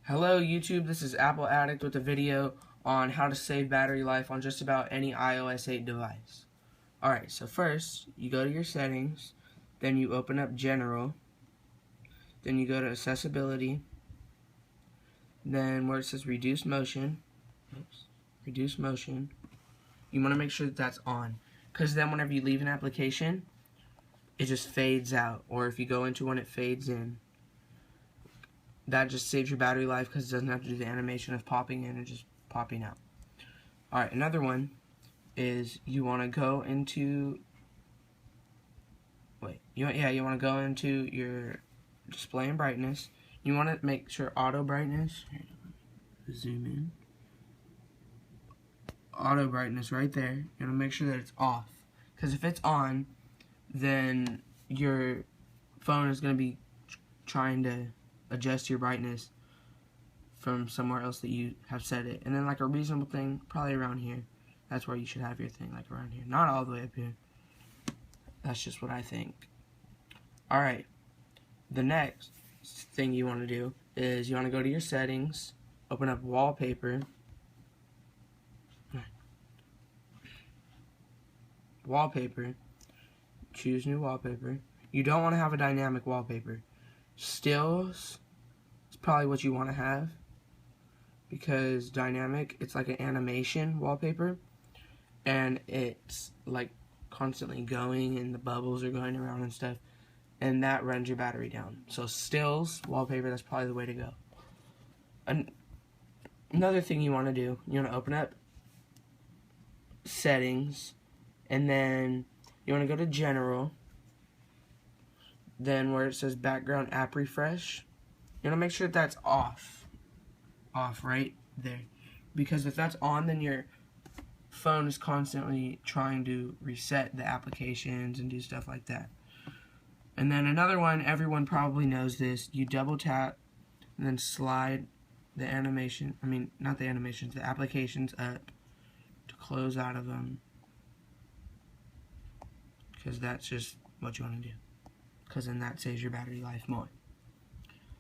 Hello YouTube, this is Apple Addict with a video on how to save battery life on just about any iOS 8 device. Alright, so first, you go to your settings, then you open up General, then you go to Accessibility, then where it says Reduce Motion, you want to make sure that that's on, because then whenever you leave an application, it just fades out, or if you go into one, it fades in. That just saves your battery life because it doesn't have to do the animation of popping in and just popping out. Alright, another one is you want to go into you want to go into your display and brightness. You want to make sure auto brightness, zoom in, auto brightness right there. You want to make sure that it's off, because if it's on, then your phone is going to be trying to adjust your brightness from somewhere else that you have set it. And then like a reasonable thing, probably around here. That's where you should have your thing, like around here. Not all the way up here. That's just what I think. Alright. The next thing you want to do is you want to go to your settings, open up wallpaper. Wallpaper. Choose new wallpaper. You don't want to have a dynamic wallpaper. Stills is probably what you want to have, because dynamic, it's like an animation wallpaper and it's like constantly going and the bubbles are going around and stuff, and that runs your battery down. So stills wallpaper, that's probably the way to go. Another thing you want to do, you want to open up settings, and then you want to go to general, then where it says background app refresh, you want to make sure that that's off right there, because if that's on, then your phone is constantly trying to reset the applications and do stuff like that. And then another one, everyone probably knows this, you double tap and then slide the animation, not the animations, the applications up to close out of them, because that's just what you want to do, because then that saves your battery life more.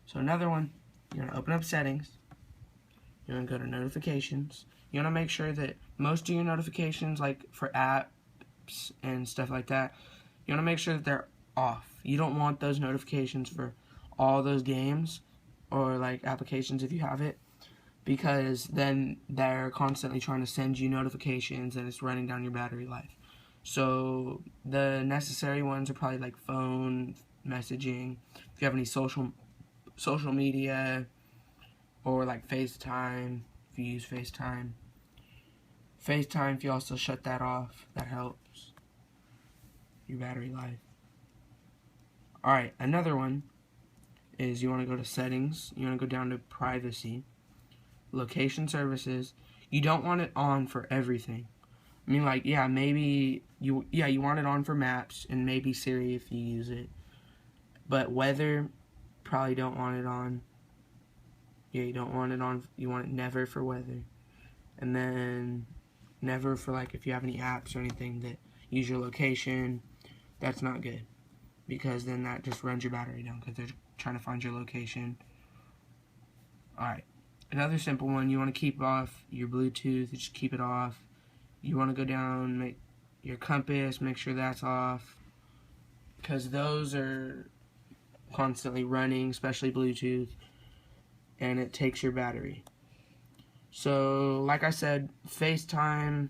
So another one, you're going to open up settings, you're going to go to notifications, you want to make sure that most of your notifications, like for apps and stuff like that, you want to make sure that they're off. You don't want those notifications for all those games or like applications if you have it, because then they're constantly trying to send you notifications and it's running down your battery life. So the necessary ones are probably like phone, messaging, if you have any social media, or like FaceTime, if you use FaceTime. FaceTime, if you also shut that off, that helps your battery life. Alright, another one is you want to go to settings, you want to go down to privacy, location services. You don't want it on for everything. Maybe you want it on for maps and maybe Siri if you use it. But weather, probably don't want it on. Yeah, you don't want it on. You want it never for weather. And then never for like if you have any apps or anything that use your location. That's not good, because then that just runs your battery down because they're trying to find your location. Alright, another simple one, you want to keep off your Bluetooth, just keep it off. You want to go down, make your compass, make sure that's off, because those are constantly running, especially Bluetooth, and it takes your battery. So, like I said, FaceTime,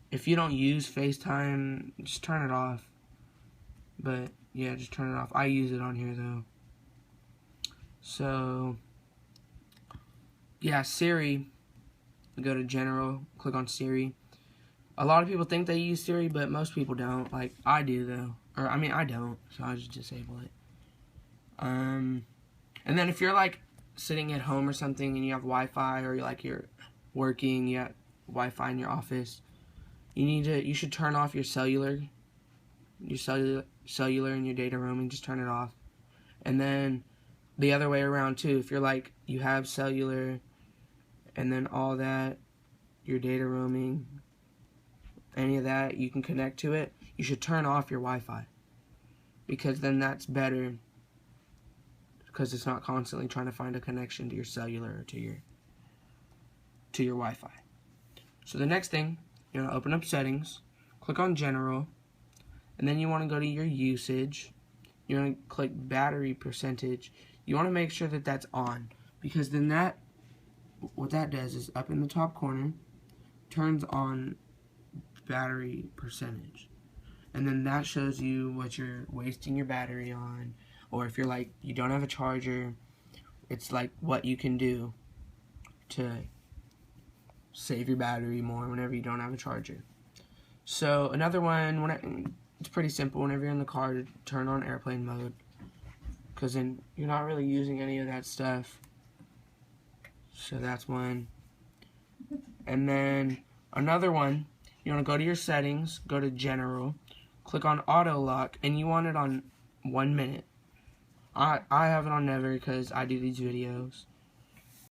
if you don't use FaceTime, just turn it off. But, yeah, just turn it off. I use it on here, though. So, yeah, Siri, go to General, click on Siri. A lot of people think they use Siri, but most people don't. Like, I do, though. I don't, so I just disable it. And then if you're, like, sitting at home or something and you have Wi-Fi, or you're working, you have Wi-Fi in your office, you should turn off your cellular and your data roaming. Just turn it off. And then the other way around too, if you're like, you have cellular and then all that, your data roaming, any of that, you can connect to it, you should turn off your Wi-Fi, because then that's better because it's not constantly trying to find a connection to your cellular or to your Wi-Fi. So the next thing, you're going to open up settings, click on general, and then you want to go to your usage. You're going to click battery percentage. You want to make sure that that's on, because then what that does is up in the top corner turns on battery percentage, and then that shows you what you're wasting your battery on, or if you're like you don't have a charger, it's like what you can do to save your battery more whenever you don't have a charger. So another one, it's pretty simple. Whenever you're in the car, to turn on airplane mode, because then you're not really using any of that stuff. So that's one. And then another one, you want to go to your settings, go to general, click on auto lock, and you want it on 1 minute. I have it on never because I do these videos.